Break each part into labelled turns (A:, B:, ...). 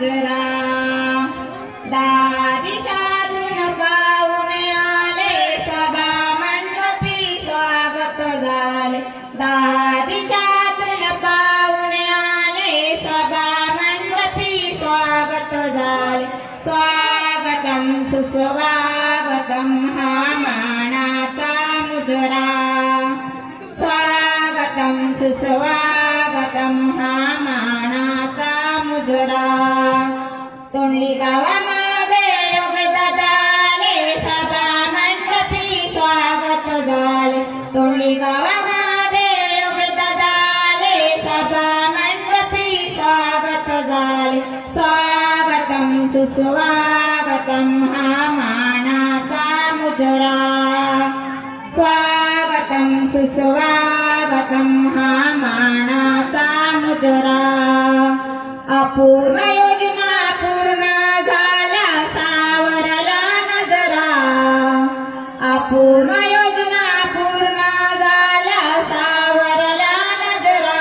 A: मुजरा दादिशातून पाहुणे आले सभा मंडपी स्वागत झाले दादिशातून पाहुणे आले सभा मंडपी स्वागत झाले स्वागतम सुस्वागतम हा मानाचा मुजरा स्वागतम सुस्वागतम हा मानाचा मुजरा तोंडली गावामध्ये योगदादा आले सभा मंडपी स्वागत झाले तोंडली गावामध्ये योगदादा आले सभा मंडपी स्वागत झाले स्वागतम सुस्वागतम हा मानाचा मुजरा स्वागतम सुस्वागतम हा मानाचा मुजरा अपूर्ण योजना पूर्ण झाल्या सावरला नजरा अपूर्ण योजना पूर्ण झाल्या सावरला नजरा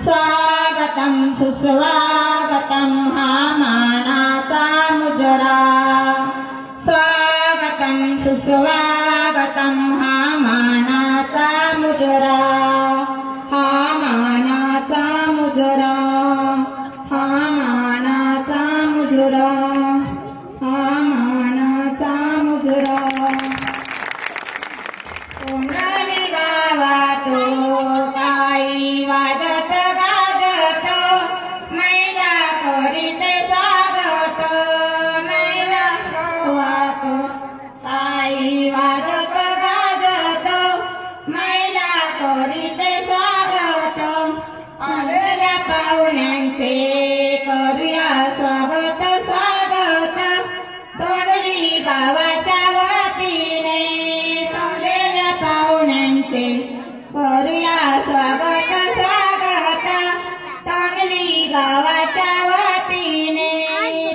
A: स्वागतम सुस्वागतम हा मानाचा मुजरा स्वागतम सुस्वागतम हा मानाचा मुजरा हा मानाचा मुजरा हा मानाचा मुजरा हा मानाचा मुजरा तोंडली गावात काही वाजत गाजत मैला करीते स्वागत मैला गावात काही वाजत गाजत मैला करीते स्वागत आलेल्या पाहुण्यांचे करूया स्वागत स्वागत तोंडली गावाच्या वतीने तोंडलेल्या पाहुण्यांचे करूया स्वागत स्वागत तोंडली गावाच्या वतीने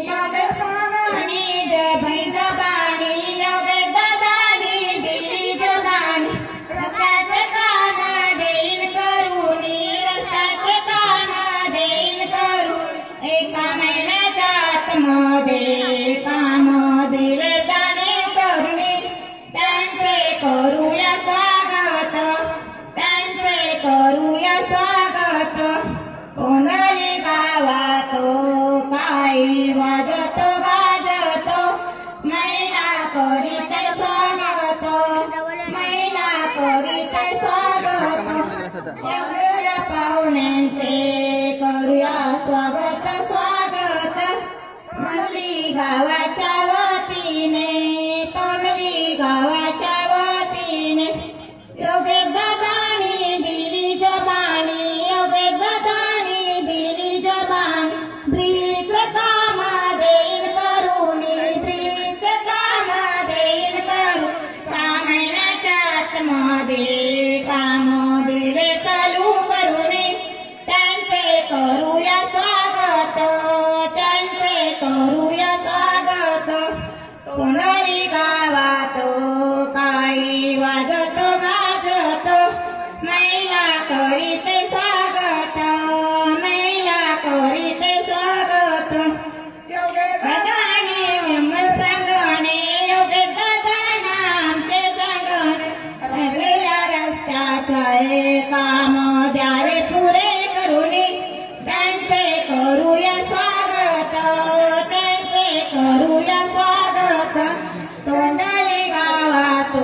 A: तोंडली जबानी योगे दादानी दिली जबानी रस्त्याचे काम देईन करूनी रस्त्याचे काम देईन करून एका महिन्याच्या आतमध्ये काम दिले त्याने करुणी त्यांचे करूया स्वागत त्यांचे करूया स्वागत तोंडली गावात काही वाजत गाजत मैला करीते स्वागत मैला करीते स्वागत एवढ्या पाहुण्यांचे करूया स्वागत स्वागत तोंडली गावाच्या वतीने तोंडली गावाच्या वतीने योगे दादानी दिली जबानी योगे दादानी दिली जबानी ब्रीच काम देईन करूनी ब्रीच काम देईन करू 6 महिन्याच्या आतमध्ये काम दिले चालू करूनी त्यांचे करूया स्वागत त्यांचे करूया स्वागत तोंडली गावात काही वाजत गाजत मैला करीते स्वागत मैला करीते स्वागत दादाने सांगणे योगे दादाना आमचे सांगणे भरलेल्या रस्त्याचे काम द्यावे पुरे करूनी त्यांचे करूया स्वागत त्यांचे करूया स्वागत तोंडली गावात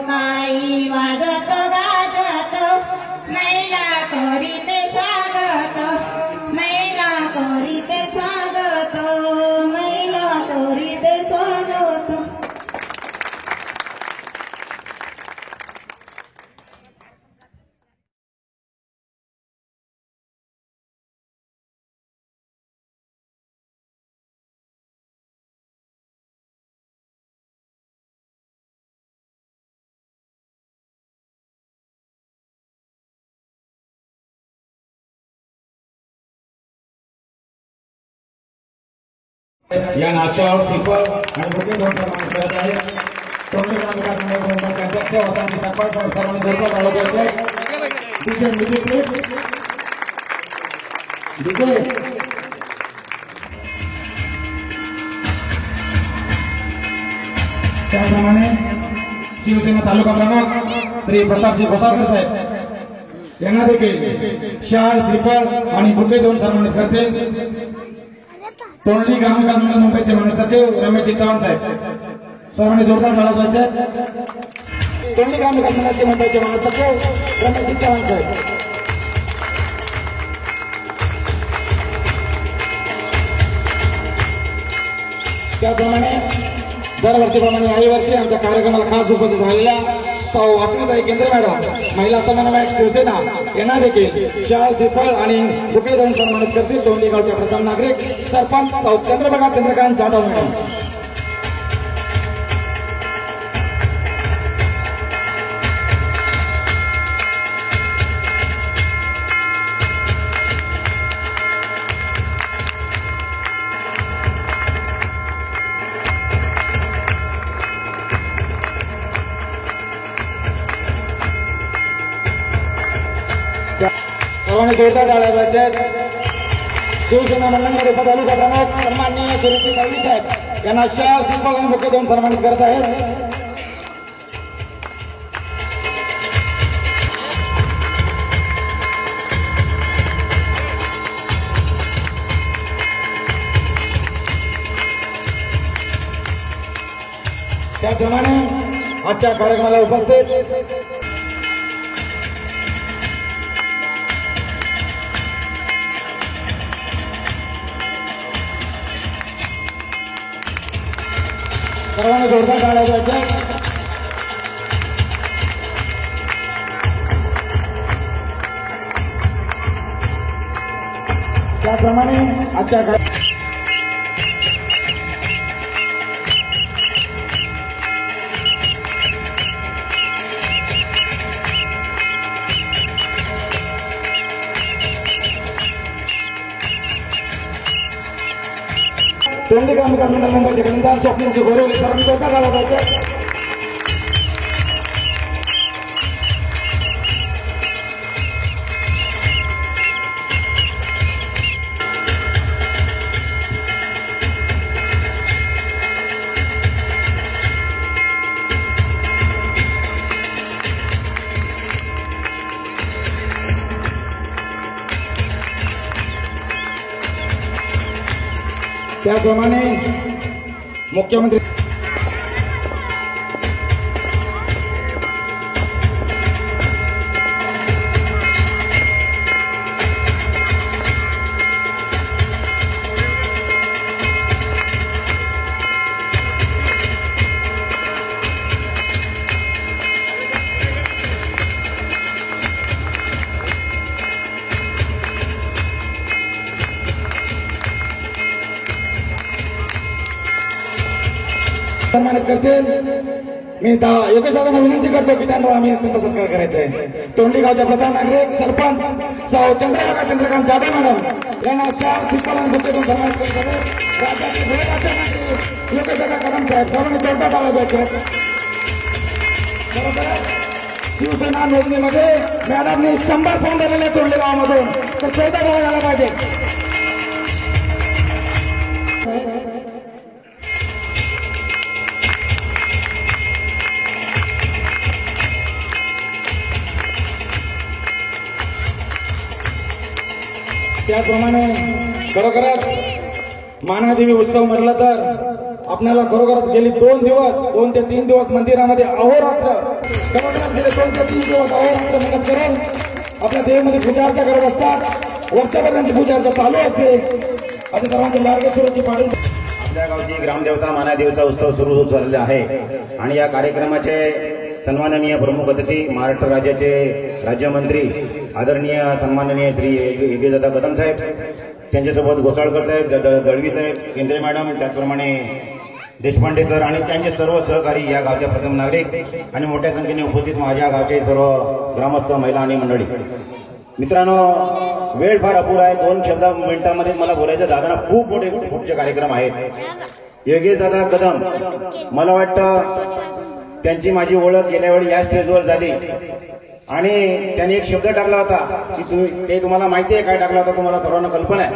A: काही वाजत गाजत मैला करीते स्वागत मैला करीते स्वागत मैला करीते स्वागत
B: या नाश्यावर सिंपल आणि बुकिंग दोन प्रमाण करत आहे तोंडला विकास मंडळ अध्यक्ष होता सरपंच सर्वांनी जोरदार तालुक्याचे डीजे म्युझिक प्लीज डीजे त्याप्रमाणे शिवसेना तालुका प्रमुख श्री प्रतापजी घोसाळकर साहेब यांना देखील शाल श्रीफळ आणि बुके देऊन सन्मानित करतील. तोंडली ग्रामविकास मंडळ मुंबईचे मान्य सचिव रमेशजी चव्हाण साहेब सर्वांनी जोरदार टाळ्या वाजवायच्या. तोंडली ग्रामविकास मंडळाचे मुंबईचे मान्य सचिव रमेशजी चव्हाण साहेब. त्याप्रमाणे दरवर्षीप्रमाणे याही वर्षी आमच्या कार्यक्रमाला खास उपस्थित झालेल्या सौ अस्मिताई केंद्रे मॅडम महिला समन्वयक शिवसेना यांना देखील शाल श्रीफळ आणि बुके देऊन सन्मानित करतील. तोंडली गावच्या प्रथम नागरिक सरपंच सौ चंद्रप्रभा चंद्रकांत जाधव मॅडम. सर्वांनी जोरदार टाळ्या वाजवायच्या. शिवसेना मंडळामध्ये तालुका प्रमुख सन्माननीय सुरेश गावडी साहेब यांना शाल श्रीफळ आणि बुके देऊन सन्मानित करत आहेत. त्याप्रमाणे आजच्या कार्यक्रमाला उपस्थित सर्वांनी जोरदार टाळ्या वाजवायच्या. त्याप्रमाणे आजच्या तोंडली ग्रामविकास मंडळ मुंबईचे गणितार स्वप्नीलचे गोरेवले सर्वांनी जोरदार टाळ्या वाजवायच्या. त्याप्रमाणे मुख्यमंत्री सन्मानित करतील. मी योगेश दादांना विनंती करतो की त्यांना आम्ही अत्यंत सत्कार करायचा आहे. तोंडली गावच्या प्रधान नागरिक सरपंच सौ चंद्रप्रभा चंद्रकांत जाधव मॅडम यांना शाल श्रीफळ आणि बुके देऊन सन्मानित करत आहेत. राज्याचे गृह राज्यमंत्री योगेश दादा कदम साहेब सर्वांनी जोरदार टाळ्या वाजवायच्या. शिवसेना नोंदणीमध्ये मॅडमनी 100 फॉर्म भरलेले तोंडली गावामधून तर 14 गाव झाला पाहिजे. त्याप्रमाणे खरोखरच मानादेवी उत्सव म्हटलं तर आपल्याला खरोखरच गेली 2 ते 3 दिवस मंदिरामध्ये अहोरात्र खरोखरच गेले 2 ते 3 दिवस अहोरात्र मेहनत करून आपल्या देवीमध्ये पूजा अर्चा करत असतात. वर्षभरांची पूजा अर्चा चालू असते. असे सर्वांचे मार्गेश्वराची पाडून
C: आपल्या गावची ग्रामदेवता मानादेवीचा उत्सव सुरू झालेला आहे आणि या कार्यक्रमाचे सन्माननीय प्रमुख अतिथी महाराष्ट्र राज्याचे राज्यमंत्री आदरणीय सन्माननीय श्री योगेशदादा कदम साहेब, त्यांच्यासोबत घोसाळकर साहेब, दळवी साहेब, केंद्रे मॅडम, त्याचप्रमाणे देशपांडे सर आणि त्यांचे सर्व सहकारी या गावच्या प्रथम नागरिक आणि मोठ्या संख्येने उपस्थित माझ्या गावचे सर्व ग्रामस्थ महिला आणि मंडळी. मित्रांनो, वेळ फार अपुरा आहे. 2 मिनिटांमध्ये मला बोलायचं. दादांना खूप मोठे पुढचे कार्यक्रम आहेत. योगेशदादा कदम, मला वाटतं त्यांची माझी ओळख गेल्या वेळी या स्टेजवर झाली आणि त्यांनी एक शब्द टाकला होता की ते तुम्हाला माहिती आहे काय टाकला होता, तुम्हाला सर्वांना कल्पना आहे.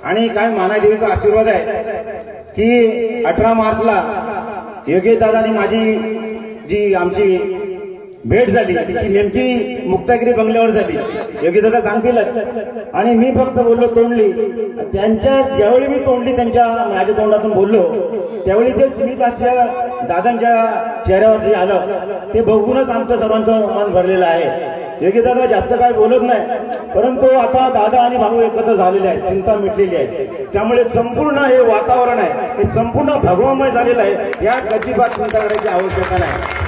C: आणि काय मानादेवीचा आशीर्वाद आहे की 18 मार्चला योगेश दादानी माझी जी आमची भेट झाली ती नेमकी मुक्तागिरी बंगल्यावर झाली. योगेश दादा सांगतीलच. आणि मी फक्त बोललो तोंडली. त्यांच्या ज्यावेळी मी तोंडली त्यांच्या माझ्या तोंडातून बोललो त्यावेळी ते स्मिताच्या दादांच्या चेहऱ्यावर जे आलं ते बघूनच आमचं सर्वांचं मन भरलेलं आहे. योगेश दादा जास्त काय बोलत नाही, परंतु आता दादा आणि भाऊ एकत्र झालेले आहेत, चिंता मिटलेली आहे. त्यामुळे संपूर्ण हे वातावरण आहे हे संपूर्ण भगवामय झालेलं आहे. या अजिबात चिंता करायची आवश्यकता नाही.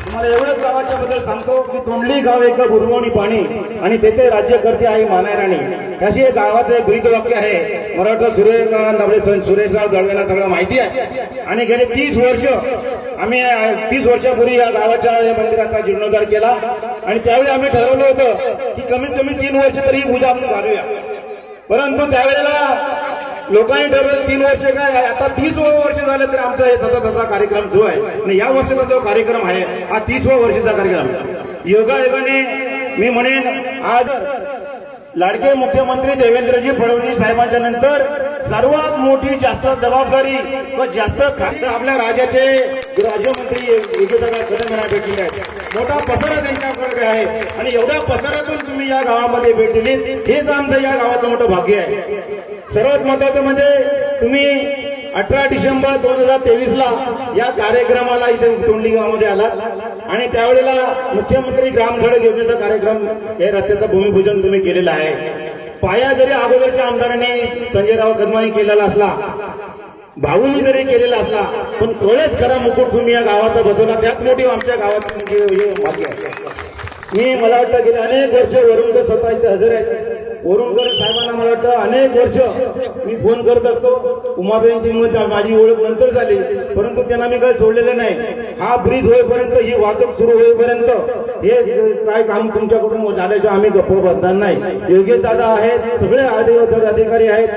C: तुम्हाला एवढंच गावाच्या बद्दल सांगतो की तोंडली गाव एक बुरवणी पाणी आणि तेथे राज्यकर्ते आहे मानायराणी. अशी एक गावाचं एक ब्रीद वाक्य आहे. मला वाटतं सुरेशराव दळवेंना सगळं माहिती आहे. आणि गेले 30 वर्ष आम्ही 30 वर्षापूर्वी या गावाच्या या मंदिराचा जीर्णोद्धार केला आणि त्यावेळी आम्ही ठरवलं होतं की कमीत कमी 3 वर्ष तरी ही पूजा आपण घालूया. परंतु त्यावेळेला लोकांनी ठरवलं 3 वर्ष काय, आता 30 वर्ष झाले तरी आमचा हे सतत कार्यक्रम सुरू आहे. आणि या वर्षाचा जो कार्यक्रम आहे हा 30व्या वर्षाचा कार्यक्रम. योगायोगाने मी म्हणेन आज लाडके मुख्यमंत्री देवेंद्रजी फडणवीस साहेबांच्या नंतर सर्वात मोठी जास्त जबाबदारी व जास्त खातं आपल्या राज्याचे राज्यमंत्री योगेशदादा कदम यांना भेटलेले आहेत. मोठा पसारा त्यांच्याकडे आहे आणि एवढ्या पसाऱ्यातून तुम्ही या गावामध्ये भेट दिली हेच आमचं या गावाचं मोठं भाग्य आहे. सर्वात महत्वाचं म्हणजे तुम्ही 18 डिसेंबर 2023ला या कार्यक्रमाला इथे तोंडली गावामध्ये आलात आणि त्यावेळेला मुख्यमंत्री ग्राम सडक योजनेचा कार्यक्रम हे रस्त्याचं भूमिपूजन तुम्ही केलेलं आहे. पाया जरी अगोदरच्या आमदारांनी संजयराव कदमांनी केलेला असला, भाऊंनी जरी केलेला असला, पण तोळेच खरा मुकुट तुम्ही या गावाचा बसवला त्यात मोठी आमच्या गावात भाग्य आहे. मला वाटतं गेले अनेक वर्ष वरुणकर स्वतः इथे हजर आहेत. वरुणकर साहेबांना मला वाटतं अनेक वर्ष मी फोन करत असतो. उमाबाईंची माझी ओळख नंतर झाली, परंतु त्यांना मी काही सोडलेलं नाही. हा ब्रिज होईपर्यंत, ही वाहतूक सुरू होईपर्यंत हे काय काम तुमच्याकडून झाल्याचं आम्ही गप्प बसणार नाही. योगेश दादा आहेत, सगळे अधिकारी आहेत.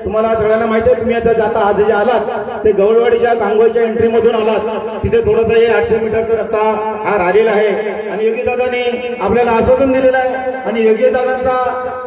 C: तुम्हाला सगळ्यांना माहिती आहे. तुम्ही आता जाता आज जे आलात ते गवळवाडीच्या कांगोळच्या एंट्रीमधून आलात. तिथे थोडंसं हे 800 मीटरचा रस्ता हा राहिलेला आहे आणि योगेश दादांनी आपल्याला आश्वासन दिलेलं आहे. आणि योगेश दादांचा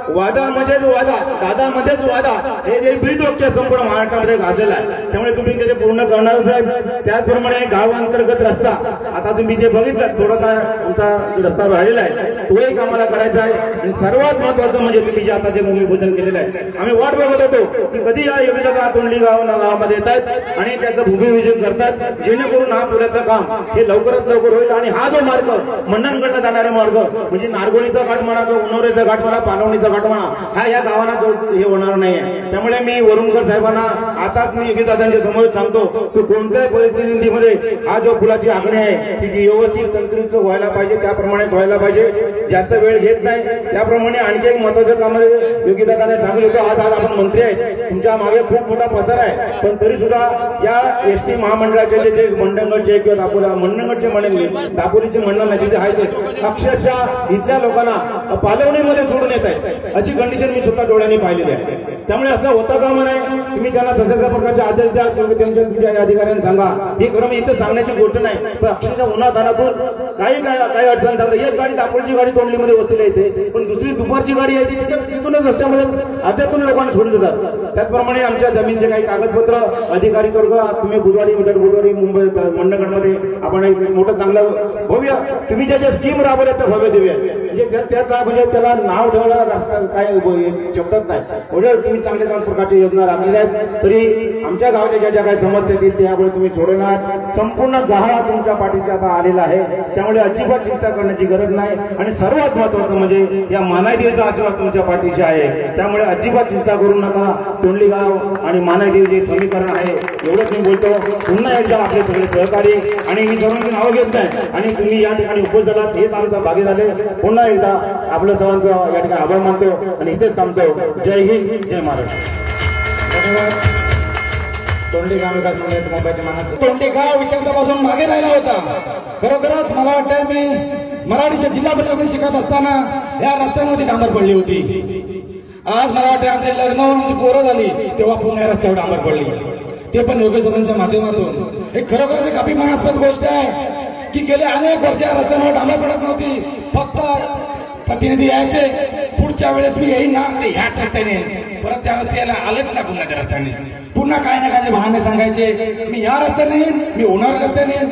C: वादा म्हणजेच वादा, दादा मध्येच वादा, हे जे ब्रीदवाक्य संपूर्ण महाराष्ट्रामध्ये गाजलेलं आहे. त्यामुळे तुम्ही त्याचे पूर्ण करणार साहेब. त्याचप्रमाणे गावांतर्गत रस्ता आता तुम्ही जे बघितलं थोडासा आमचा रस्ता राहिलेला आहे तोही कामाला करायचा आहे. आणि सर्वात महत्वाचं म्हणजे तुम्ही जे आता जे भूमिपूजन केलेलं आहे, आम्ही वाट बघत होतो की कधी या योगेशदादा तोंडली गावामध्ये येतात आणि त्याचं भूमिपूजन करतात, जेणेकरून हा पुण्याचं काम हे लवकरात लवकर होईल. आणि हा जो मार्ग मंडणकडनं जाणारा मार्ग म्हणजे नारगोळीचा घाट म्हणा, उन्नवरेचा घाट म्हणा, पालवणीचा घाट म्हणा, हा या गावाला हे होणार नाहीये. त्यामुळे मी वरुणकर साहेबांना आताच मी योगेशदादांच्या समोर सांगतो की कोणत्याही परिस्थितीमध्ये हा जो पुलाची आखणी आहे ती व्यवस्थित तंत्रित व्हायला पाहिजे, त्याप्रमाणे व्हायला पाहिजे. जास्त वेळ घेत नाही. त्याप्रमाणे आणखी एक महत्वाचं काम योगेशदादाने सांगितलं होतं. आज आपण मंत्री आहेत, तुमच्या मागे खूप मोठा पसार आहे, पण तरी सुद्धा या एसटी महामंडळाचे जे मंडणगडचे किंवा मंडणगडचे म्हणेल दापोलीचे मंडळ नाही तिथे आहेत, अक्षरशः इथल्या लोकांना पालवणीमध्ये सोडून येत आहेत अशी कंडिशन मी स्वतः डोळ्यांनी पाहिलेली आहे. त्यामुळे असं होता कामा नये. तुम्ही त्यांना तशा प्रकारचे आदेश द्या, त्यांच्या तुमच्या अधिकाऱ्यांना सांगा. ही खरं इथं सांगण्याची गोष्ट नाही, पण अक्षरशः उन्हातानातून काही अडचण झालं. एक गाडी दापोलीची गाडी तोंडलीमध्ये वसलेली येते, पण दुसरी दुपारची गाडी आहे तिथूनच रस्त्यामध्ये अर्ध्यातून लोकांना सोडून देतात. त्याचप्रमाणे आमच्या जमीनचे काही कागदपत्र अधिकारी वर्ग तुम्ही बुधवारी मुंबई मंडणगडमध्ये आपण एक मोठं चांगलं भव्य तुम्ही ज्या स्कीम राबवल्या त्या भव्य देऊया. म्हणजे त्याला नाव ठेवण्याला काय शब्दच नाही. एवढ्या तुम्ही चांगल्या प्रकारच्या योजना राबलेल्या आहेत. तरी आमच्या गावाच्या ज्या काही समस्या येतील त्यामुळे तुम्ही सोडवणार. संपूर्ण गहाळा तुमच्या पाठीशी आता आलेला आहे. त्यामुळे अजिबात चिंता करण्याची गरज नाही. आणि सर्वात महत्वाचं म्हणजे या मानाईदेवीचा आशीर्वाद तुमच्या पाठीशी आहे. त्यामुळे अजिबात चिंता करू नका. तोंडली गाव आणि मानाईदेवी जे समीकरण आहे एवढंच मी बोलतो. पुन्हा एकदा आपले सगळे सहकारी आणि मी सर्वांची नावं घेत नाही आणि तुम्ही या ठिकाणी उपस्थित झालात हेच आमचा भागी झाले. पुन्हा एकदा आपलं सर्वांचं या ठिकाणी आभार मानतो आणि इथेच थांबतो. जय हिंद, जय महाराष्ट्र.
B: धन्यवाद. तोंडली गाव विकास मंडळाचे मुंबईचे मानस तोंडली गाव विकासापासून मागे राहिला होता. खरोखरच मला वाटतं मी मराठीच्या जिल्हा परिषदेत शिकत असताना या रस्त्यांमध्ये डांबर पडली होती. आज मला वाटतं आमचे लग्न आमची पोरं झाली तेव्हा पुन्हा रस्त्यावर डांबर पडली, ते पण योगेशदादांच्या माध्यमातून. हे खरोखरच एक अभिमानास्पद गोष्ट आहे की गेले अनेक वर्ष या रस्त्यांवर डांबर पडत नव्हती. फक्त प्रतिनिधी यायचे, पुढच्या वेळेस मी येईन ना ह्याच रस्त्याने परत त्या रस्त्याला आलंच ना पुन्हा त्या रस्त्याने पुन्हा काय ना काय बहाणे सांगायचे मी या रस्त्याने येईन मी होणार रस्त्याने येईन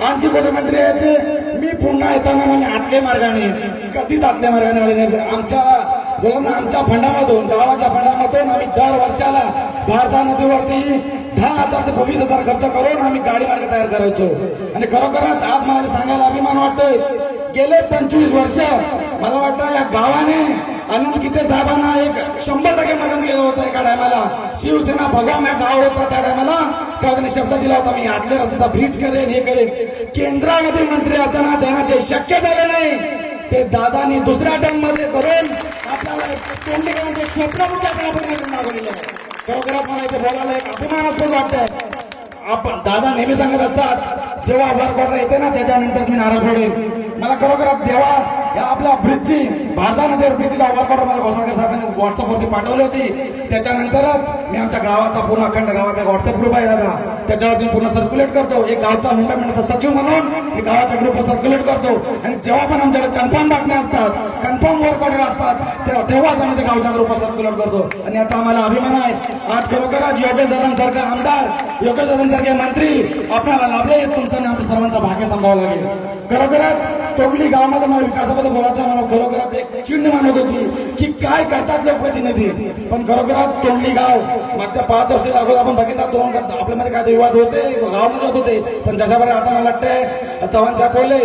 B: आणखी कोणी मंत्री यायचे मी पुन्हा येताना म्हणजे आतल्या मार्गाने कधीच आतल्या मार्गाने आले नाही आमच्या फंडामधून गावाच्या फंडामधून आम्ही दर वर्षाला भारता नदीवरती 10,000 ते 20,000 खर्च करून आम्ही गाडी मार्ग तयार करायचो आणि खरोखरच आज मला सांगायला अभिमान वाटतोय गेले 25 वर्ष मला वाटतं या गावाने अनंत गीते साहेबांना एक 100% मदत केलं होतं एका टायमाला शिवसेना भगवान या गाव होता त्या टायमाला तेव्हा त्यांनी शब्द दिला होता मी आतल्या रस्त्याचा ब्रिज करेन हे करेन केंद्रामध्ये मंत्री असताना त्यांना जे शक्य झालं नाही ते दादानी दुसऱ्या टर्म मध्ये करून आपल्याला तोंडीकरांचे स्वप्न मागवलेलं आहे खरोखरच मला इथे बोलायला एक अभिमानास्पद वाटतंय आपण दादा नेहमी सांगत असतात जेव्हा वर्क ऑर्डर येते ना त्याच्यानंतर मी नारळ फोडेन मला खरोखरच देवा या आपल्या ब्रिजची भारतामध्ये ब्रिजची वर्क ऑर्डर मला घोसाळकर साहेबांनी व्हॉट्सअपवरती पाठवली होती त्याच्यानंतरच मी आमच्या गावाचा पूर्ण अखंड गावाचा व्हॉट्सअप ग्रुप आहे दादा त्याच्यावरती पूर्ण सर्क्युलेट करतो एक गावचा मुंबई मंडळाचा सचिव म्हणून मी गावाचा ग्रुप सर्क्युलेट करतो आणि जेव्हा पण आमच्याकडे कन्फर्म बातम्या असतात कन्फर्म वर्क ऑर्डर असतात तेव्हाच आम्ही ते गावच्या ग्रुप सर्क्युलेट करतो आणि आता आम्हाला अभिमान आहे आज खरोखरच योगेश दादांसारखे आमदार योगेश दादांसारखे मंत्री आपल्याला लाभले तुमचं आणि आमच्या सर्वांचा भाग्य सांभाळावं लागेल खरोखरच तोगली गावामध्ये मला विकासाबद्दल बोलायचं मला खरोखरच एक चिंड मानत होती की काय करतात लोकप्रतिनिधी पण खरोखरच तोंडली गाव मागच्या 5 वर्षाच्या अगोदर आपण बघितला दोन आपल्यामध्ये काय विवाद होते गावामध्ये होत होते पण त्याच्याबरोबर आता मला वाटतंय चव्हाण साहेब बोलले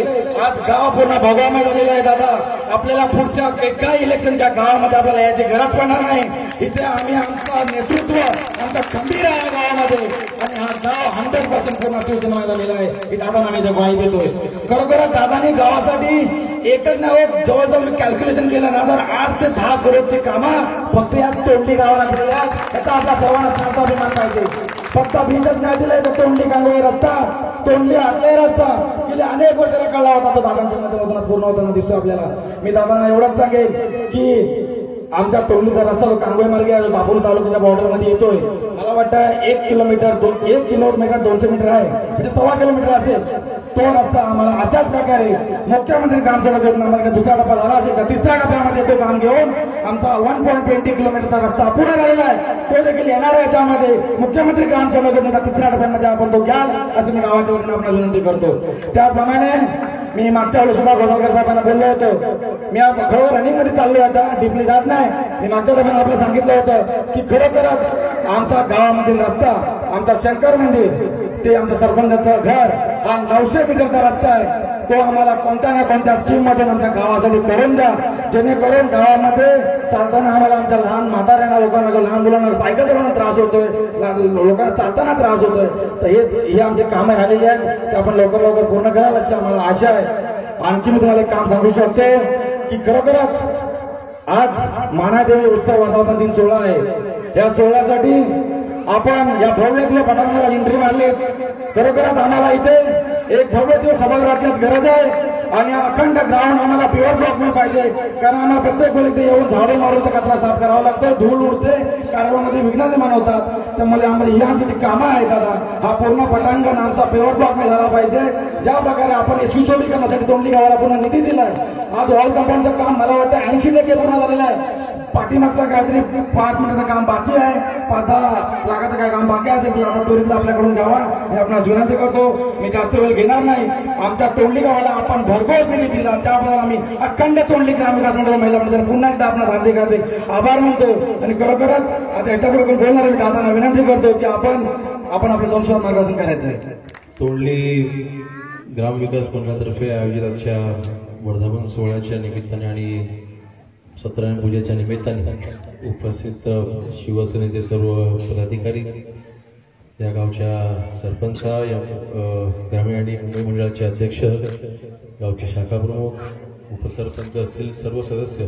B: आज गाव पूर्ण भगवामय झालेलं आहे दादा आपल्याला पुढच्या एकाही इलेक्शनच्या गावामध्ये आपल्याला याची गरज पडणार नाही इथे आम्ही आमचं नेतृत्व आमचा खंबीर आहे गावामध्ये आणि हा गाव 100% पूर्ण शिवसेना झालेला आहे ही दादांना मी ग्वाही देतोय खरोखरच दादानी गावासाठी एकच नाव जवळजवळ मी कॅल्क्युलेशन केलं ना तर 8 ते 10 करोडची कामं फक्त या तोंडली गावाला केलेल्या याचा आपला सर्वांना शांत अभिमान पाहिजे फक्त बीजच नाही दिलंय तर तोंडली कांगोळी रस्ता तोंडली आटले रस्ता गेले अनेक वर्षाला कळला होता तो दादांच्या माध्यमातून पूर्ण होताना दिसतो आपल्याला मी दादांना एवढंच सांगेन की आमच्या तोंडलीचा रस्ता जो कांगोळी मार्गे बापूर तालुक्याच्या बॉर्डर मध्ये येतोय मला वाटतं 1 किलोमीटर 200 मीटर आहे म्हणजे 1.25 किलोमीटर असेल तो रस्ता आम्हाला अशाच प्रकारे मुख्यमंत्री ग्रामसेवक आम्हाला दुसरा टप्पा झाला असेल तर तिसऱ्या टप्प्यामध्ये तो काम घेऊन आमचा 1.20 किलोमीटरचा रस्ता पूर्ण झालेला आहे तो देखील येणाऱ्या याच्यामध्ये मुख्यमंत्री ग्रामसेवक तिसऱ्या टप्प्यामध्ये आपण तो घ्याल असं मी गावाच्या वतीने आपल्याला विनंती करतो त्याप्रमाणे मी मागच्या वेळेस सुद्धा घोसाळकर साहेबांना बोललो होतो मी खरं रनिंग मध्ये चाललोय आता डीपली जात नाही मी मागच्या वेळेस आपल्याला सांगितलं होतं की खरोखरच आमचा गावामधील रस्ता आमचा शंकर मंदिर ते आमच्या सरपंचाचं घर हा 900 मीटरचा रस्ता आहे तो आम्हाला कोणत्या ना कोणत्या स्कीम मधून आमच्या गावासाठी करून द्या जेणेकरून गावामध्ये चालताना आम्हाला आमच्या लहान म्हाताऱ्यांना लोकांना लहान मुलांना सायकल चालवताना त्रास होतोय लोकांना चालताना त्रास होतोय तर हे आमचे कामं झालेली आहेत ते आपण लवकर पूर्ण कराल अशी आम्हाला आशा आहे आणखी मी तुम्हाला एक काम सांगू शकतो की खरोखरच आज मानादेवी उत्सव वर्धापन दिन सोहळा आहे या सोहळ्यासाठी आपण या भव्य पटांगणाला एंट्री मारली खरोखरच आम्हाला इथे एक भव्य सभागृहाचीच गरज आहे आणि अखंड ग्राउंड आम्हाला प्युअर ब्लॉक मध्ये पाहिजे कारण आम्हाला प्रत्येक वेळी इथे येऊन झाडे मारून कचरा साफ करावा लागतो धूळ उडते कारवामध्ये विघ्न निर्माण होतात त्यामुळे आम्हाला ही आमची जी कामं आहेत दादा हा पूर्ण पटांगण आमचा प्युअर ब्लॉक मध्ये झाला पाहिजे ज्या प्रकारे आपण सुशोभीकरणासाठी तोंडली गावाला पूर्ण निधी दिलाय आज वॉल कंपाऊंडचं काम मला वाटतं 80% पूर्ण झालेलं आहे पाठीमागचं काहीतरी 5 मिनिटाचं काम बाकी आहे 5-10 लाखाचं काय काम बाकी असेल आता त्वरित आपल्याकडून घ्यावा मी आपणास विनंती करतो मी जास्त वेळ घेणार नाही आमच्या तोंडली गावाला आपण भरघोस निधी दिला त्याबद्दल आम्ही अखंड तोंडली ग्रामविकास मंडळ महिला मंडळ पुन्हा एकदा आपणास हार्दिक आभार मानतो आणि खरोखरच आता याच्याबरोबर बोलणार दादांना विनंती करतो की आपण आपल्या 2 शब्द मार्गदर्शन करायचं आहे
D: तोंडली ग्रामविकास मंडळातर्फे आयोजित आजच्या वर्धापन सोहळ्याच्या निमित्ताने आणि सत्यनारायण पूजेच्या निमित्ताने उपस्थित शिवसेनेचे सर्व पदाधिकारी या गावच्या सरपंच या ग्रामीण आणि मुंबई मंडळाचे अध्यक्ष गावचे शाखा प्रमुख उपसरपंच असतील सर्व सदस्य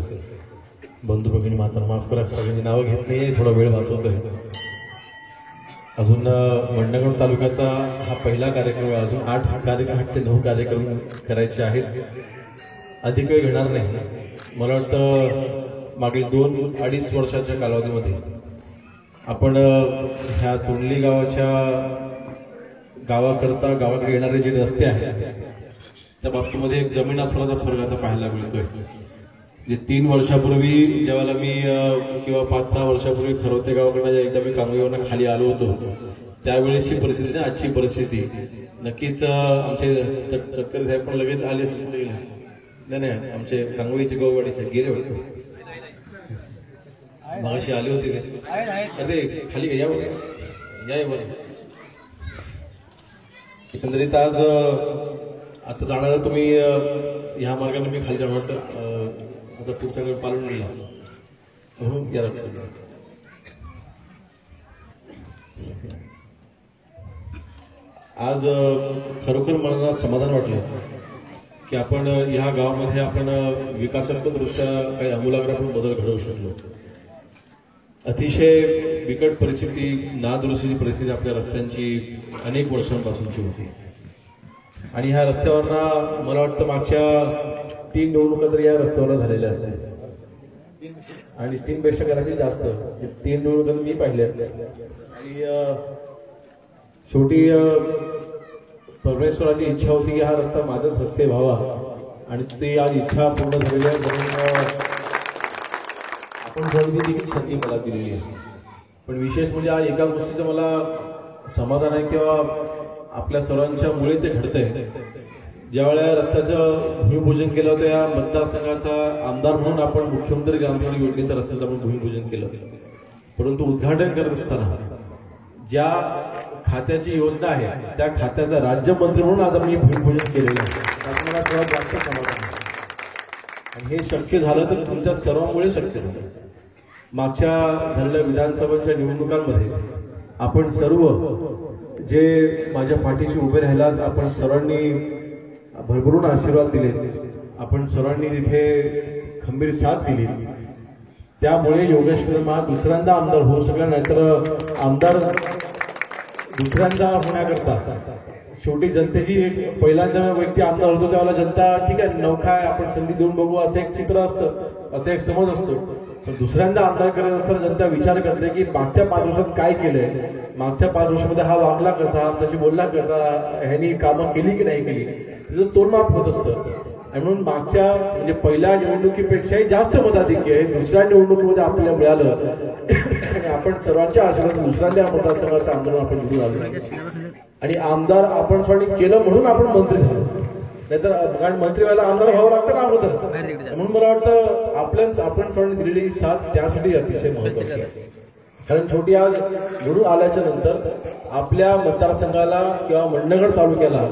D: बंधू भगिनी माता माफ करा सगळ्यांची नावं घेत नाही थोडा वेळ वाचवतोय अजून मंडणगड तालुक्याचा हा पहिला कार्यक्रम आहे अजून 8 ते 9 कार्यक्रम करायचे आहेत अधिक वेळ घेणार नाही मला वाटतं मागील 2-2.5 वर्षाच्या कालावधीमध्ये आपण ह्या तोंडली गावाकरता गावाकडे येणारे जे रस्ते आहेत त्या बाबतीमध्ये एक जमीन आसमानाचा फरक आता पाहायला मिळतोय 3 वर्षापूर्वी ज्यावेळेला मी किंवा 5-6 वर्षापूर्वी खरोते गावाकडनं एकदा मी कांगवेवरनं खाली आलो होतो, त्यावेळेसची परिस्थिती ना आजची परिस्थिती नक्कीच आमचे तटकरे साहेब पण लगेच आले असते. नाही आमचे कांगवेचे गववाडीचे गेले होते, मगाशी आले होते ते खाली या बरं. एकंदरीत आज आता जाणारा तुम्ही ह्या मार्गाने मी खाली जाणार आता पुढच्याकडे पालन गेला. आज खरोखर मला समाधान वाटलं की आपण ह्या गावामध्ये आपण विकासात्मक दृष्ट्या काही आमूलाग्र आपण बदल घडवू शकलो. अतिशय बिकट परिस्थिती, नादुरुस्तीची परिस्थिती आपल्या रस्त्यांची अनेक वर्षांपासूनची होती आणि ह्या रस्त्यावरना मला वाटतं मागच्या 3 निवडणुका तरी या रस्त्यावर झालेल्या असतात आणि 3 पेक्षा कदाचित जास्त 3 निवडणुका मी पाहिल्या. आणि शेवटी परमेश्वराची इच्छा होती की हा रस्ता माझाच रस्ते व्हावा आणि ती आज इच्छा पूर्ण झालेली आहे. म्हणून आपण थोडी देखील संधी मला दिलेली आहे. पण विशेष म्हणजे आज एका गोष्टीचं मला समाधान आहे किंवा आपल्या सर्वांच्या मुळे ते घडतंय. ज्यावेळेला रस्त्याचं भूमिपूजन केलं होतं या मतदारसंघाचा आमदार म्हणून आपण मुख्यमंत्री ग्रामसडक योजनेच्या रस्त्याचं आपण भूमिपूजन केलं, परंतु उद्घाटन करत असताना ज्या खात्याची योजना आहे त्या खात्याचा राज्यमंत्री म्हणून आज आम्ही भूमिपूजन केलेलं आहे. त्यात मला सर्वात जास्त समाधान आहे आणि हे शक्य झालं तर तुमच्या सर्वांमुळे शक्य झालं. मागच्या झालेल्या विधानसभेच्या निवडणुकांमध्ये आपण सर्व जे माझ्या पाठीशी उभे राहिलात, आपण सर्वांनी भरभरून आशीर्वाद दिले, आपण सर्वांनी तिथे खंबीर साथ दिली. त्यामुळे योगेश कदम हा दुसऱ्यांदा आमदार होऊ शकला. नाहीतर आमदार दुसऱ्यांदा होण्याकरता शेवटी जनतेची एक पहिल्यांदा व्यक्ती आमदार होतो त्यावेळेला जनता ठीक आहे नौखा आहे आपण संधी देऊन बघू असं एक चित्र असतं, असं एक समज असतो. तर दुसऱ्यांदा आमदार करत असताना जनता विचार करते की मागच्या 5 वर्षात काय केलंय, मागच्या 5 वर्षामध्ये हा वागला कसा, आमच्याशी बोलला कसा, ह्यांनी कामं केली की नाही केली, त्याचं तोडमाप होत असतं. आणि म्हणून मागच्या म्हणजे पहिल्या निवडणुकीपेक्षाही जास्त मताधिक्य आहे दुसऱ्या निवडणुकीमध्ये आपल्याला मिळालं आणि आपण सर्वांच्या आशीर्वाद दुसऱ्यांदा मतदारसंघाचं आंदोलन आपण निवडून आलो आणि आमदार आपण स्वतः केलं म्हणून आपण मंत्री झालो. नाहीतर कारण मंत्री व्हायला आमदार व्हावं लागतं ना अगोदर. म्हणून मला वाटतं आपण स्वतः दिलेली साथ त्यासाठी अतिशय महत्वाची आहे. कारण शेवटी आज निवडून आल्याच्या नंतर आपल्या मतदारसंघाला किंवा मंडणगड तालुक्याला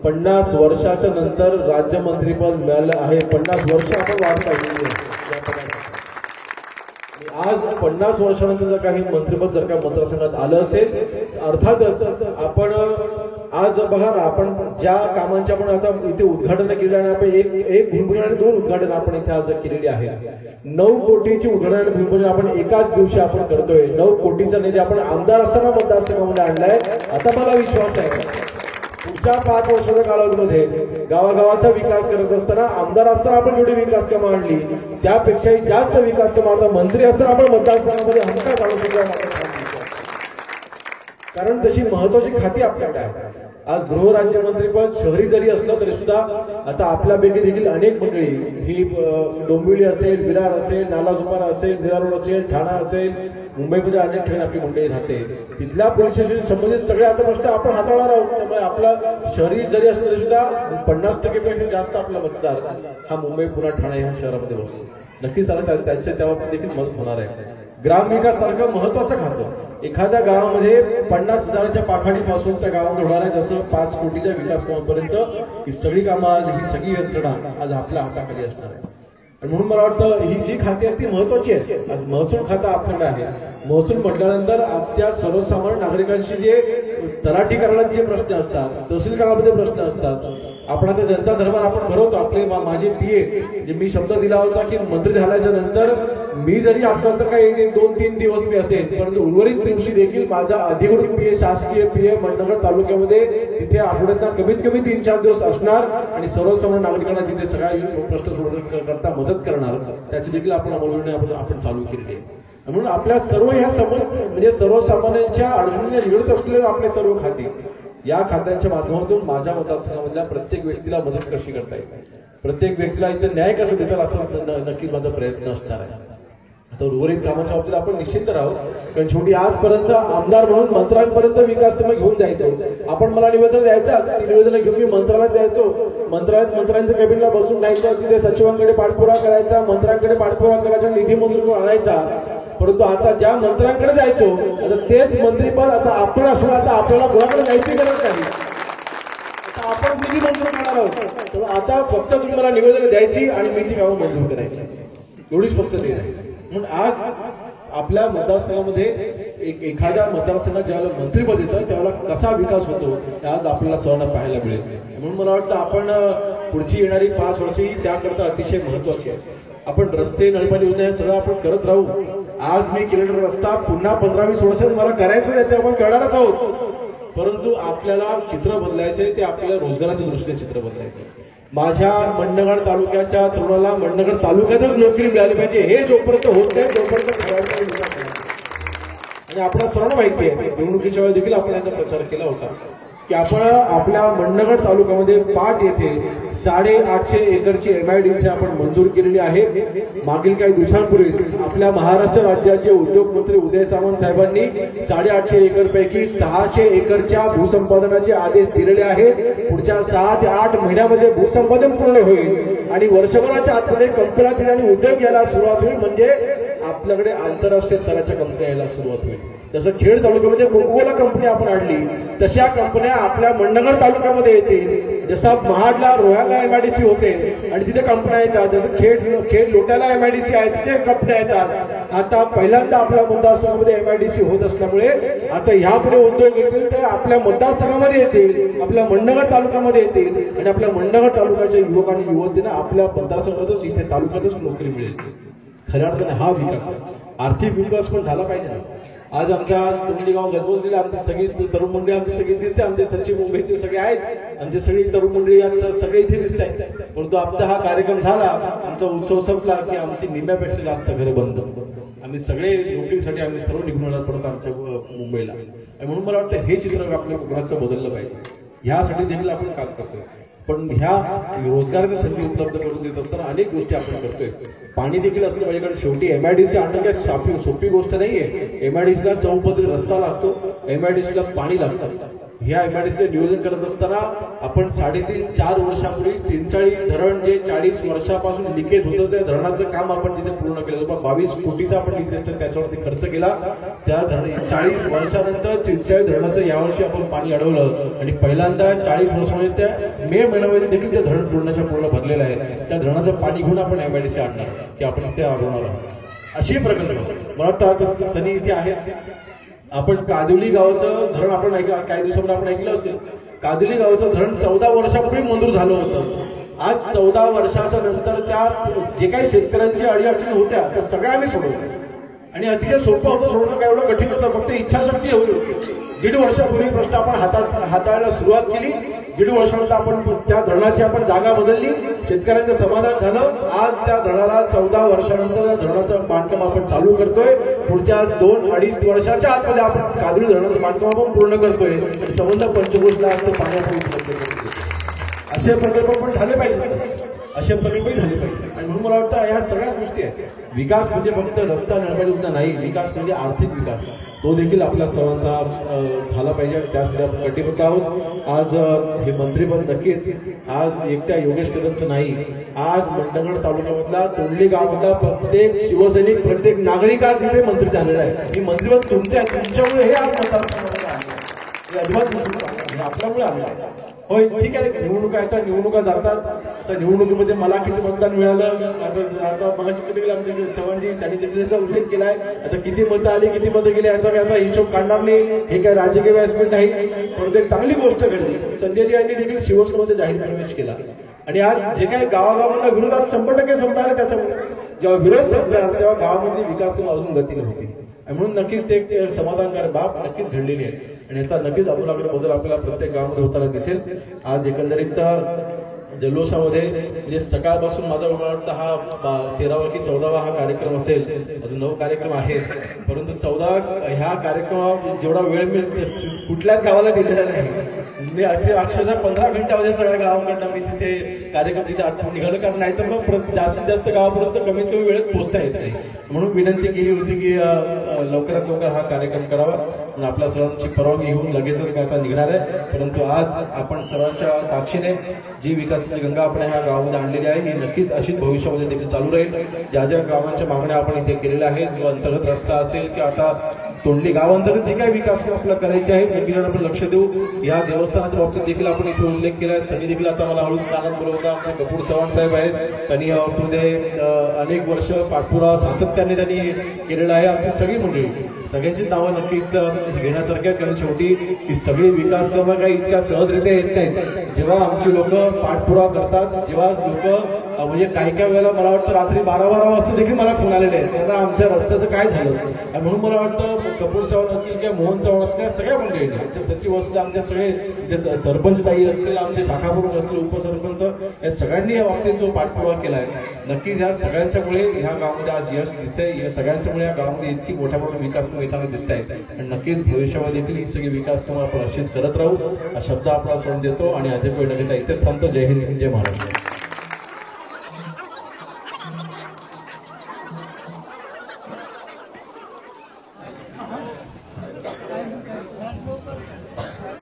D: 50 वर्षाच्या नंतर राज्यमंत्रीपद मिळालं आहे. 50 वर्ष आपण वाट पाहिली. आज 50 वर्षानंतर जर काही मंत्रिपद जर का मतदारसंघात आलं असेल अर्थातच आपण आज बघा ना आपण ज्या कामांच्या आपण आता इथे उद्घाटन केले आणि आपण एक भूमिपूजन आणि 2 उद्घाटन आपण इथे आज केलेली आहे. 9 कोटीची उद्घाटन आणि भूमिपूजन आपण एकाच दिवशी आपण करतोय. 9 कोटीचा निधी आपण आमदार असताना मतदारसंघामध्ये आणलाय. आता मला विश्वास आहे पुढच्या 5 वर्षाच्या कालावधीमध्ये गावागावाचा विकास करत असताना आमदार असताना आपण जेवढी विकास कामं आणली त्यापेक्षाही जास्त विकास कामं आता मंत्री असताना आपण मतदारसंघामध्ये हमखास आणू शकतो. कारण तशी महत्वाची खाती आपल्याकडे आहे. आज गृहराज्यमंत्रीपद शहरी जरी असलं तरी सुद्धा आता आपल्यापैकी देखील अनेक मंडळी ही डोंबिवली असेल, विरार असेल, नालासोपारा असेल, विरार रोड असेल, ठाणा असेल, मुंबईमध्ये अनेक ठिकाणी आपली मंडळी राहते. तिथल्या पोलीस स्टेशन संबंधित सगळे आता प्रश्न आपण हाताळणार आहोत. त्यामुळे आपला शहरी जरी असलं तरी सुद्धा 50% जास्त आपला मतदार हा मुंबई, पुणे, ठाणे ह्या शहरामध्ये बसतो. नक्कीच त्यांच्या त्याबाबतीत देखील मदत होणार आहे. ग्रामविकास सारखं महत्वाचं खातं एखाद्या गावामध्ये 50,000च्या पाखाडीपासून त्या गावामध्ये होणार आहे जसं 5 कोटीच्या विकास कामापर्यंत ही सगळी कामं आज ही सगळी यंत्रणा आज आपल्या हाताखाली असणार आहे. आणि म्हणून मला वाटतं ही जी खाती आहेत ती महत्वाची आहे. आज महसूल खातं आपल्याकडे आहे. महसूल म्हटल्यानंतर आपल्या सर्वसामान्य नागरिकांशी जे तलाठीकरणाचे जे प्रश्न असतात, तहसीलकरणामध्ये प्रश्न असतात, आपण आता जनता दरबार आपण भरवतो. आपले माझे पीए जे मी शब्द दिला होता की मंत्री झाल्याच्या नंतर मी जरी आपल्यानंतर काही 2-3 दिवस मी असेल परंतु उर्वरित दिवशी देखील माझा अधिकृत पीए शासकीय पीए मंडणगड तालुक्यामध्ये तिथे आठवड्यात कमीत कमी 3-4 दिवस असणार आणि सर्वसामान्य नागरिकांना तिथे सगळ्या प्रश्न सोडवण्याकरता मदत करणार. त्याची देखील आपण अंमलबजावणी आपण चालू केलेली आहे. म्हणून आपल्या सर्व ह्या म्हणजे सर्वसामान्यांच्या अडचणीने निगडीत असलेले आपले सर्व खाते या खात्यांच्या माध्यमातून माझ्या मतदारसंघामधल्या प्रत्येक व्यक्तीला मदत कशी करता येईल प्रत्येक व्यक्तीला इथे न्याय कसं देतात असं नक्कीच माझा प्रयत्न असणार आहे. आता उर्वरित कामाच्या बाबतीत आपण निश्चित राहू, कारण शेवटी आजपर्यंत आमदार म्हणून मंत्र्यांपर्यंत विकास तुम्ही घेऊन जायचो. आपण मला निवेदन द्यायचं, ती निवेदन घेऊन मी मंत्रालयात जायचो, मंत्र्यांच्या कॅबिनला बसून राहायचं, तिथे सचिवांकडे पाठपुरावा करायचा, मंत्र्यांकडे पाठपुरावा करायचा, निधी मंजूर करून आणायचा. परंतु आता ज्या मंत्र्यांकडे जायचो आता तेच मंत्रीपद आता आपण असून आता आपल्याला कोणाकडे जायची गरज नाही. आता आपण निधी मंजूर करणार आहोत, तर आता फक्त तुम्ही मला निवेदन द्यायची आणि मी ती कामं मंजूर करायची, एवढीच फक्त ते आहे. म्हणून आज आपल्या मतदारसंघामध्ये एखाद्या मतदारसंघात ज्यावेळेला मंत्रीपद येतं त्यावेळेला कसा विकास होतो हे आज आपल्याला सर्वांना पाहायला मिळेल. म्हणून मला वाटतं आपण पुढची येणारी 5 वर्षे त्याकरता अतिशय महत्वाची आहे. आपण रस्ते, नळपाणी योजना हे सगळं आपण करत राहू. आज मी केलेला रस्ता पुन्हा 15-20 वर्षात मला करायचं नाही, ते आपण करणारच आहोत. परंतु आपल्याला चित्र बदलायचंय, ते आपल्याला रोजगाराच्या दृष्टीने चित्र बदलायचंय. माझ्या मंडणगड तालुक्याच्या तरुणाला मंडणगड तालुक्यातच नोकरी मिळाली पाहिजे, हे जोपर्यंत होत नाही तोपर्यंत ठराविक विकास होणार. आणि आपल्याला सर्वांना माहिती आहे, निवडणुकीच्या वेळी देखील आपण याचा प्रचार केला होता की आपण आपल्या मंडणगड तालुक्यामध्ये पाट येथे 850 एकरची MIDC आपण मंजूर केलेली आहे. मागील काही दिवसांपूर्वी आपल्या महाराष्ट्र राज्याचे उद्योग मंत्री उदय सामंत साहेबांनी 850 एकरपैकी 600 एकरच्या भूसंपादनाचे आदेश दिलेले आहे. पुढच्या 6 ते 8 महिन्यामध्ये भूसंपादन पूर्ण होईल आणि वर्षभराच्या आतमध्ये कंपन्या आणि उद्योग यायला सुरुवात होईल. म्हणजे आपल्याकडे आंतरराष्ट्रीय स्तराच्या कंपन्या यायला सुरुवात होईल. जसं खेड तालुक्यामध्ये कोकोला कंपनी आपण आणली, तशा कंपन्या आपल्या मंडणगड तालुक्यामध्ये येतील. जसं महाडला रोह्याला MIDC होते आणि तिथे कंपन्या येतात, जसं खेड लोट्याला MIDC आहे तिथे कंपन्या येतात. आता पहिल्यांदा आपल्या मतदारसंघामध्ये MIDC होत असल्यामुळे आता ह्यापुढे उद्योग येतील ते आपल्या मतदारसंघामध्ये येतील, आपल्या मंडणगड तालुक्यामध्ये येतील आणि आपल्या मंडणगड तालुक्याच्या युवक आणि युवतींना आपल्या मतदारसंघातच इथे तालुक्यातच नोकरी मिळेल. खऱ्या अर्थाने हा विकास आहे. आर्थिक विकास पण झाला पाहिजे ना. आज आमच्या तोंडी गाव गजबजलेले आमची सगळी तरुण मंडळी आमची सगळी दिसते, आमचे सचिव मुंबईचे सगळे आहेत, आमची सगळी तरुण मंडळी आज सगळे इथे दिसत आहेत. परंतु आमचा हा कार्यक्रम झाला, आमचा उत्सव संपला की आमची निम्म्यापेक्षा जास्त घरं बंद. आम्ही सगळे नोकरीसाठी आम्ही सर्व निघून येणार परत आमच्या मुंबईला. आणि म्हणून मला वाटतं हे चित्र आपल्या कोकणाचं बदललं पाहिजे. ह्यासाठी देखील आपण काम करतोय. पण ह्या रोजगाराची संधी उपलब्ध करून देत असताना अनेक गोष्टी आपण करतोय. पाणी देखील असलं पाहिजे, कारण शेवटी MIDC आणणं काय सोपी गोष्ट नाहीये. MIDCला चौपदरी रस्ता लागतो, MIDCला पाणी लागतं. ह्या MIDCचे नियोजन करत असताना आपण 3.5-4 वर्षापूर्वी चिंचाळी धरण जे 40 वर्षापासून लिकेज होतं त्या धरणाचं काम आपण तिथे पूर्ण केलं. 22 कोटीचा आपण त्याच्यावरती खर्च केला. त्या 40 वर्षानंतर चिंचाळी धरणाचं यावर्षी आपण पाणी अडवलं आणि पहिल्यांदा 40 वर्षामध्ये त्या मे महिन्यामध्ये देखील ते धरण पूर्ण भरलेलं आहे. त्या धरणाचं पाणी घेऊन आपण MIDC आणणार की आपण इथे अडवणार आहोत. अशी प्रकल्प मला वाटतं सनी इथे आहे. आपण कादोली गावाचं धरण आपण काही दिवसापूर्वी आपण ऐकलं असेल. कादोली गावाचं धरण 14 वर्षापूर्वी मंजूर झालं होतं. आज 14 वर्षाच्या नंतर त्या जे काही शेतकऱ्यांची अडीअडचणी होत्या त्या सगळ्या आम्ही सोडवल्या आणि अतिशय सोपं होतं सोडणं, काय एवढं कठीण होतं, फक्त इच्छाशक्ती हवी होती. 1.5 वर्षापूर्वी प्रश्न आपण हाताळायला सुरुवात केली. 1.5 वर्षानंतर आपण त्या धरणाची आपण जागा बदलली, शेतकऱ्यांचं समाधान झालं. आज त्या धरणाला 14 वर्षानंतर त्या धरणाचं बांधकाम आपण चालू करतोय. पुढच्या 2-2.5 वर्षाच्या आतमध्ये आपण कादोली धरणाचं बांधकाम आपण पूर्ण करतोय. संबंध पंचकोशला असं पाण्याचं उपलब्ध करतोय. असे प्रकल्प पण झाले पाहिजे, असे प्रकल्पही झाले पाहिजे. आणि म्हणून मला वाटतं ह्या सगळ्या गोष्टी आहेत. विकास म्हणजे फक्त रस्ता, नळपाणी योजना नाही, विकास म्हणजे आर्थिक विकास, तो देखील आपल्या सर्वांचा झाला पाहिजे आणि त्यासाठी आपण कटिबद्ध आहोत. आज हे मंत्रीपद नक्कीच आज एकट्या योगेश कदमचं नाही. आज मंडणगड तालुक्यामधला तोंडली गावामधला प्रत्येक शिवसैनिक, प्रत्येक नागरिक आज इथे मंत्री झालेला आहे. ही मंत्रीपद तुमच्यामुळे हे आज मतदारसंघामध्ये आहे. हे अजिबात आपल्यामुळे आलं आहे. होय, ठीक आहे, निवडणुका येतात, निवडणुका जातात. आता निवडणुकीमध्ये मला किती मतदान मिळालं, आता मगाशी कुठे गेलं आमच्या चव्हाणजी, त्यांनी त्याचा उल्लेख केलाय. आता किती मतं आली, किती मतं गेली याचा मी आता हिशोब काढणार नाही. हे काय राजकीय व्यासपीठ नाही, परंतु एक चांगली गोष्ट घडली. संजयजी यांनी देखील शिवसेनेमध्ये जाहीर प्रवेश केला आणि आज जे काही गावागावांना विरोधात 100% संपणार आहे. त्याच्यामुळे जेव्हा विरोध संपणार तेव्हा गावामध्ये विकास अजून गतीने होती. म्हणून नक्कीच ते समाधानकारक बाब नक्कीच घडलेली आहे आणि याचा नक्कीच आमूलाग्र बदल आपल्याला प्रत्येक गावामध्ये होताना दिसेल. आज एकंदरीत जल्लोषामध्ये म्हणजे सकाळपासून माझा मला वाटतं हा 13वा की 14वा हा कार्यक्रम असेल. अजून 9 कार्यक्रम आहेत, परंतु 14 ह्या कार्यक्रमात जेवढा वेळ मी कुठल्याच गावाला दिलेला नाही. मी अक्षरशः 15 घंट्यामध्ये सगळ्या गावाकडनं मी तिथे कार्यक्रम तिथे आठवून निघालो, कारण नाहीतर मग जास्तीत जास्त गावापर्यंत कमीत कमी वेळेत पोहोचता येत नाही. म्हणून विनंती केली होती की लवकरात लवकर हा कार्यक्रम करावा. म्हणून आपल्या सर्वांची परवानगी घेऊन लगेचच मी आता निघणार आहे. परंतु आज आपण सर्वांच्या साक्षीने जी विकासाची गंगा आपण ह्या गावामध्ये आणलेली आहे ही नक्कीच अशीच भविष्यामध्ये देखील चालू राहील. ज्या ज्या गावांच्या मागण्या आपण इथे केलेल्या आहेत, जो अंतर्गत रस्ता असेल किंवा आता तोंडली गावांतर्गत जे काही विकास आपल्याला करायचे आहेत नक्कीच आपण लक्ष देऊ. या देवस्थानाच्या बाबतीत देखील आपण इथे उल्लेख केला आहे. सनी देखील आता मला हळूच कानात बोलवता आमचे कपूर चव्हाण साहेब आहेत, त्यांनी या बाबतीमध्ये अनेक वर्ष पाठपुरावा सातत्याने त्यांनी केलेला आहे. आमची सगळी मंडळी सगळ्यांची नावं नक्कीच घेण्यासारखी आहेत, कारण शेवटी ही सगळी विकास कामं काही इतक्या सहजरित्या येत नाहीत. जेव्हा आमची लोक पाठपुरावा करतात, जेव्हा लोक म्हणजे काही काही वेळेला मला वाटतं रात्री 12-12 वाजता देखील मला फोन आलेले आहेत, आता आमच्या रस्त्याचं काय झालं. म्हणून मला वाटतं कपूर चव्हाण असतील किंवा मोहन चव्हाण असतील या सगळ्या मंडळींनी, आमचे सचिव असतील, आमचे सगळे सरपंच ताई असतील, आमचे शाखाप्रमुख असतील, उपसरपंच, या सगळ्यांनी या बाबतीत जो पाठपुरावा केला आहे नक्कीच या सगळ्यांच्यामुळे ह्या गावामध्ये आज यश दिसतंय. या सगळ्यांच्यामुळे या गावामध्ये इतकी मोठ्या मोठ्या विकास येताना दिसत आहेत. आणि नक्कीच भविष्यामध्ये देखील ही सगळी विकास कामं आपण अशीच करत राहू हा शब्द आपला सोडून देतो आणि अधिक वेळ इथेच थांबतो. जय हिंद, जय महाराष्ट्र.